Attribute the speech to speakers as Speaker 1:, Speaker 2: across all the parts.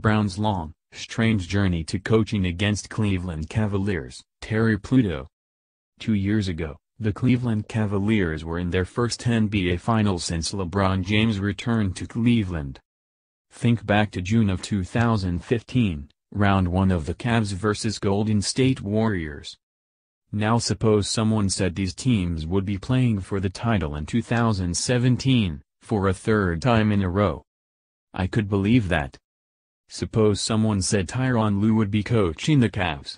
Speaker 1: Brown's long, strange journey to coaching against Cleveland Cavaliers Terry Pluto. 2 years ago, the Cleveland Cavaliers were in their first NBA Finals since LeBron James returned to Cleveland. Think back to June of 2015, Round 1 of the Cavs vs. Golden State Warriors. Now suppose someone said these teams would be playing for the title in 2017, for a third time in a row. I could believe that. Suppose someone said Tyronn Lue would be coaching the Cavs.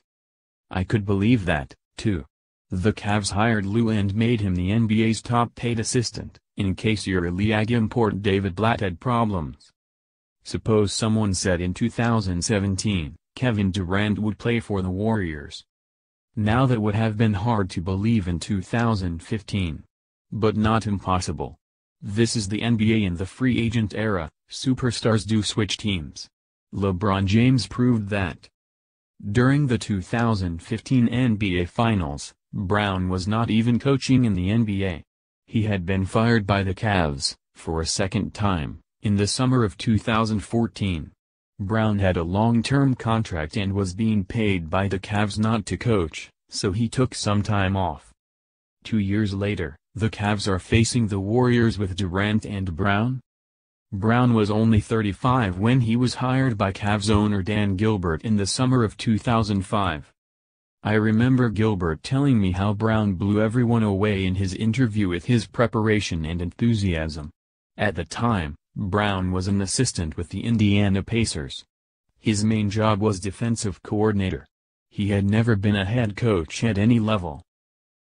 Speaker 1: I could believe that, too. The Cavs hired Lue and made him the NBA's top-paid assistant, in case EuroLeague import David Blatt had problems. Suppose someone said in 2017, Kevin Durant would play for the Warriors. Now that would have been hard to believe in 2015. But not impossible. This is the NBA in the free agent era, superstars do switch teams. LeBron James proved that. During the 2015 NBA Finals, Brown was not even coaching in the NBA. He had been fired by the Cavs, for a second time, in the summer of 2014. Brown had a long-term contract and was being paid by the Cavs not to coach, so he took some time off. 2 years later, the Cavs are facing the Warriors with Durant and Brown. Brown was only 35 when he was hired by Cavs owner Dan Gilbert in the summer of 2005. I remember Gilbert telling me how Brown blew everyone away in his interview with his preparation and enthusiasm. At the time, Brown was an assistant with the Indiana Pacers. His main job was defensive coordinator. He had never been a head coach at any level.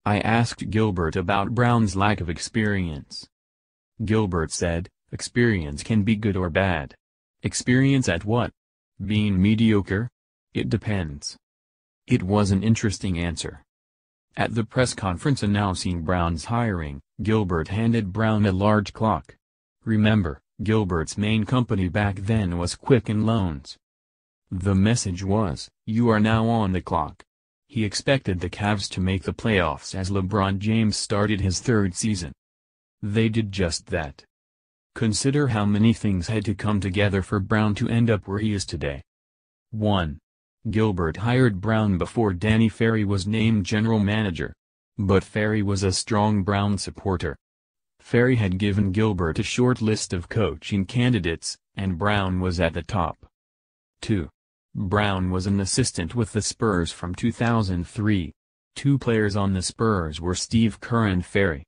Speaker 1: I asked Gilbert about Brown's lack of experience. Gilbert said, "Experience can be good or bad." Experience at what? Being mediocre? It depends. It was an interesting answer. At the press conference announcing Brown's hiring, Gilbert handed Brown a large clock. Remember, Gilbert's main company back then was Quicken Loans. The message was, "You are now on the clock." He expected the Cavs to make the playoffs as LeBron James started his third season. They did just that. Consider how many things had to come together for Brown to end up where he is today. 1. Gilbert hired Brown before Danny Ferry was named general manager. But Ferry was a strong Brown supporter. Ferry had given Gilbert a short list of coaching candidates, and Brown was at the top. 2. Brown was an assistant with the Spurs from 2003. 2 players on the Spurs were Steve Kerr and Ferry.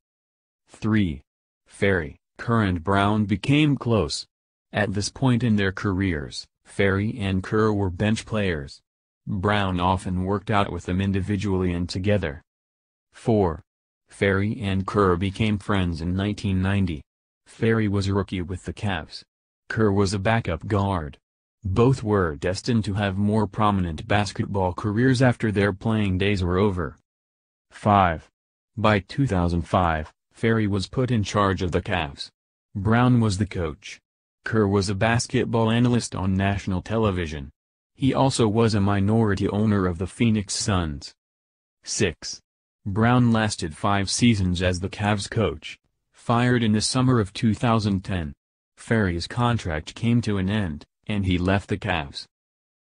Speaker 1: 3. Ferry, Kerr and Brown became close. At this point in their careers, Ferry and Kerr were bench players. Brown often worked out with them individually and together. 4. Ferry and Kerr became friends in 1990. Ferry was a rookie with the Cavs. Kerr was a backup guard. Both were destined to have more prominent basketball careers after their playing days were over. 5. By 2005, Ferry was put in charge of the Cavs. Brown was the coach. Kerr was a basketball analyst on national television. He also was a minority owner of the Phoenix Suns. 6. Brown lasted 5 seasons as the Cavs coach, fired in the summer of 2010. Ferry's contract came to an end, and he left the Cavs.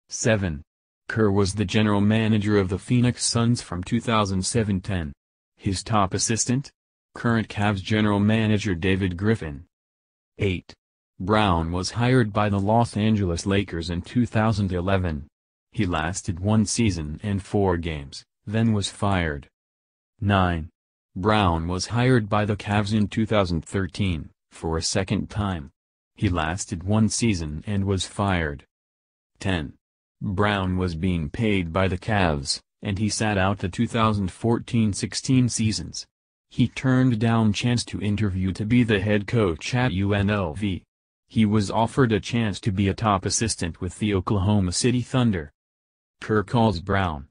Speaker 1: 7. Kerr was the general manager of the Phoenix Suns from 2007-10. His top assistant? Current Cavs general manager David Griffin. 8. Brown was hired by the Los Angeles Lakers in 2011. He lasted 1 season and 4 games, then was fired. 9. Brown was hired by the Cavs in 2013, for a second time. He lasted 1 season and was fired. 10. Brown was being paid by the Cavs, and he sat out the 2014-16 seasons. He turned down chance to interview to be the head coach at UNLV. He was offered a chance to be a top assistant with the Oklahoma City Thunder. Kerr calls Brown.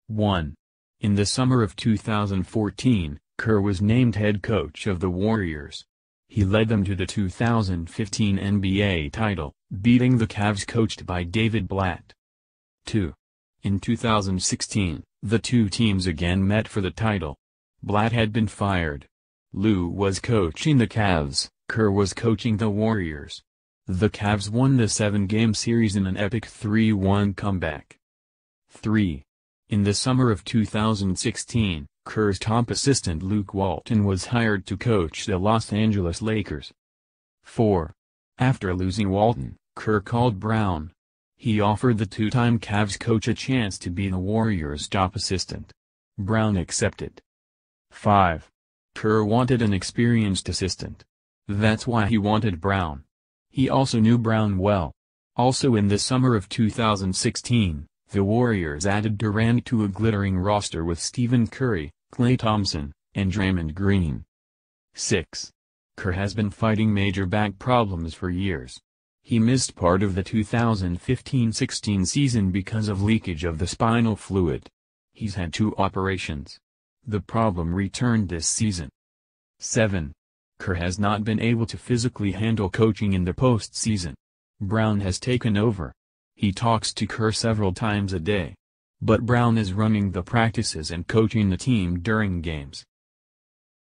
Speaker 1: 1. In the summer of 2014, Kerr was named head coach of the Warriors. He led them to the 2015 NBA title, beating the Cavs coached by David Blatt. 2. In 2016, the 2 teams again met for the title. Blatt had been fired. Lue was coaching the Cavs, Kerr was coaching the Warriors. The Cavs won the 7-game series in an epic 3-1 comeback. 3. In the summer of 2016, Kerr's top assistant Luke Walton was hired to coach the Los Angeles Lakers. 4. After losing Walton, Kerr called Brown. He offered the two-time Cavs coach a chance to be the Warriors' top assistant. Brown accepted. 5. Kerr wanted an experienced assistant. That's why he wanted Brown. He also knew Brown well. Also in the summer of 2016, the Warriors added Durant to a glittering roster with Stephen Curry, Klay Thompson, and Draymond Green. 6. Kerr has been fighting major back problems for years. He missed part of the 2015-16 season because of leakage of the spinal fluid. He's had 2 operations. The problem returned this season. 7. Kerr has not been able to physically handle coaching in the postseason. Brown has taken over. He talks to Kerr several times a day. But Brown is running the practices and coaching the team during games.